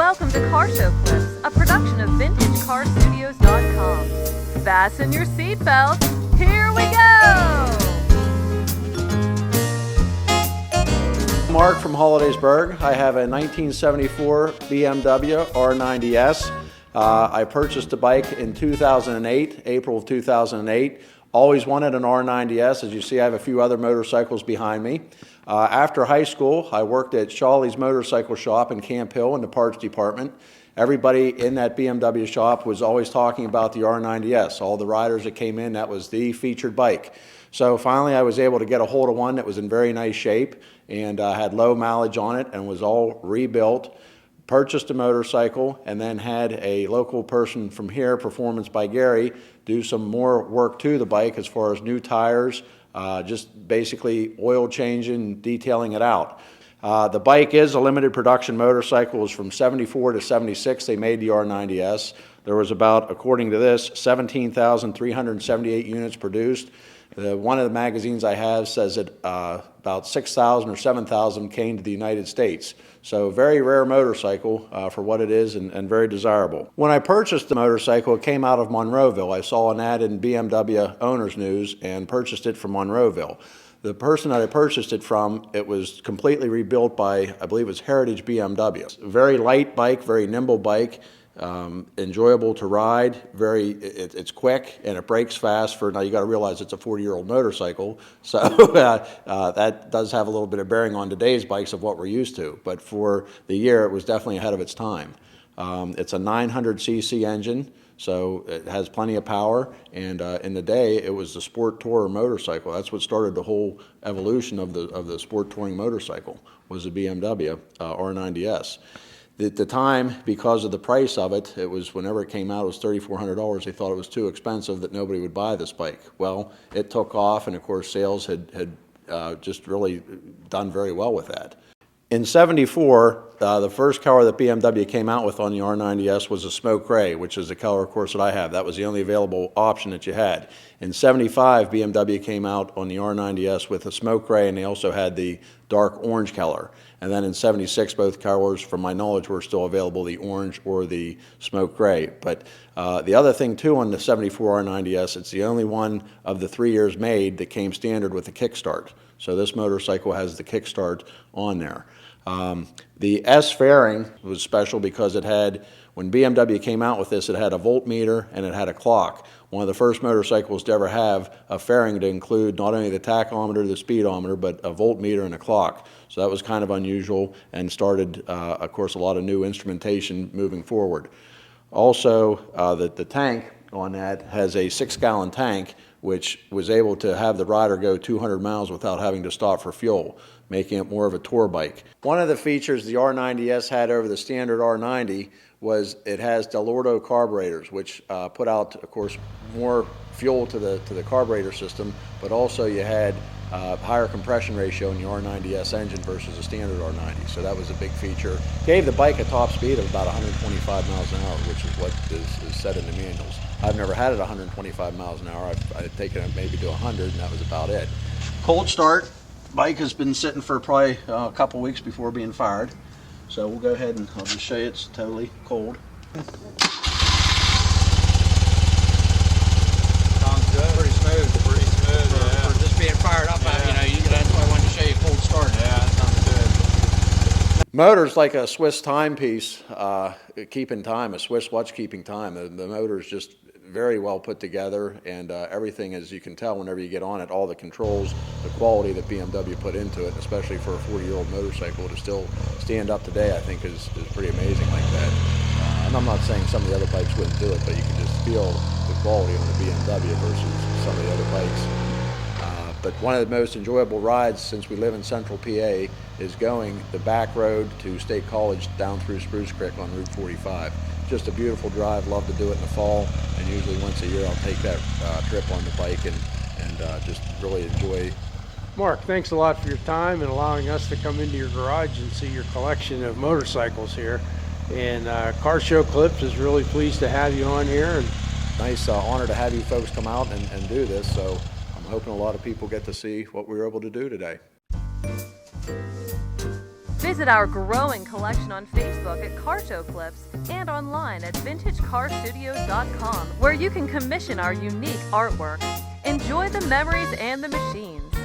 Welcome to Car Show Clips, a production of VintageCarStudios.com. Fasten your seatbelts. Here we go! Mark from Hollidaysburg. I have a 1974 BMW R90S. I purchased the bike in 2008, April of 2008. Always wanted an R90S. As you see, I have a few other motorcycles behind me. After high school, I worked at Shawley's Motorcycle Shop in Camp Hill in the parts department. Everybody in that BMW shop was always talking about the R90S. All the riders that came in, that was the featured bike. So finally I was able to get a hold of one that was in very nice shape and had low mileage on it and was all rebuilt. Purchased a motorcycle and then had a local person from here, Performance by Gary, do some more work to the bike as far as new tires, just basically oil changing, detailing it out. The bike is a limited production motorcycle. It was from 74 to 76 they made the R90S. There was about, according to this, 17,378 units produced. One of the magazines I have says that about 6,000 or 7,000 came to the United States. So very rare motorcycle for what it is and very desirable. When I purchased the motorcycle, it came out of Monroeville. I saw an ad in BMW Owner's News and purchased it from Monroeville. The person that I purchased it from, it was completely rebuilt by, I believe it was Heritage BMW. Very light bike, very nimble bike. Enjoyable to ride, it's quick and it brakes fast. Now you got to realize it's a 40-year-old motorcycle, so that does have a little bit of bearing on today's bikes of what we're used to. But for the year, it was definitely ahead of its time. It's a 900cc engine, so it has plenty of power. And in the day, it was the sport tourer motorcycle. That's what started the whole evolution of the sport touring motorcycle. Was the BMW R90S. At the time, because of the price of it, it was, whenever it came out, it was $3,400. They thought it was too expensive, that nobody would buy this bike. Well, it took off, and of course sales had just really done very well with that. In '74, the first color that BMW came out with on the R90S was a smoke gray, which is the color, of course, that I have. That was the only available option that you had. In '75, BMW came out on the R90S with a smoke gray, and they also had the dark orange color. And then in '76, both colors, from my knowledge, were still available, the orange or the smoke gray. But the other thing, too, on the '74 R90S, it's the only one of the 3 years made that came standard with the kickstart. So this motorcycle has the kickstart on there. The S fairing was special because it had, when BMW came out with this, it had a voltmeter and it had a clock. One of the first motorcycles to ever have a fairing to include not only the tachometer, the speedometer, but a voltmeter and a clock. So that was kind of unusual and started, of course, a lot of new instrumentation moving forward. Also, the tank on that has a 6-gallon tank, which was able to have the rider go 200 miles without having to stop for fuel, making it more of a tour bike. One of the features the R90S had over the standard R90 was it has Delorto carburetors, which put out, of course, more fuel to the carburetor system, but also you had higher compression ratio in the R90S engine versus a standard R90. So that was a big feature. Gave the bike a top speed of about 125 miles an hour, which is what is said in the manuals. I've never had it 125 miles an hour. I've taken it maybe to 100, and that was about it. Cold start. Bike has been sitting for probably a couple weeks before being fired. So we'll go ahead and I'll just show you it's totally cold. Sounds good. Pretty smooth. Pretty smooth, yeah. For just being fired up, yeah. That's why I wanted to show you a cold start. Yeah, that sounds good. Motor's like a Swiss timepiece, keeping time, a Swiss watch keeping time. The motor's just very well put together, and everything, as you can tell whenever you get on it, all the controls, the quality that BMW put into it, especially for a 40-year-old motorcycle to still stand up today, I think is pretty amazing like that. And I'm not saying some of the other bikes wouldn't do it, but you can just feel the quality on the BMW versus some of the other bikes. But one of the most enjoyable rides, since we live in central PA, is going the back road to State College down through Spruce Creek on Route 45. Just a beautiful drive. Love to do it in the fall, and usually once a year I'll take that trip on the bike and just really enjoy. Mark, thanks a lot for your time and allowing us to come into your garage and see your collection of motorcycles here. And Car Show Clips is really pleased to have you on here. And nice honor to have you folks come out and do this. So I'm hoping a lot of people get to see what we were able to do today. Visit our growing collection on Facebook at Car Show Clips and online at VintageCarStudios.com, where you can commission our unique artwork. Enjoy the memories and the machines.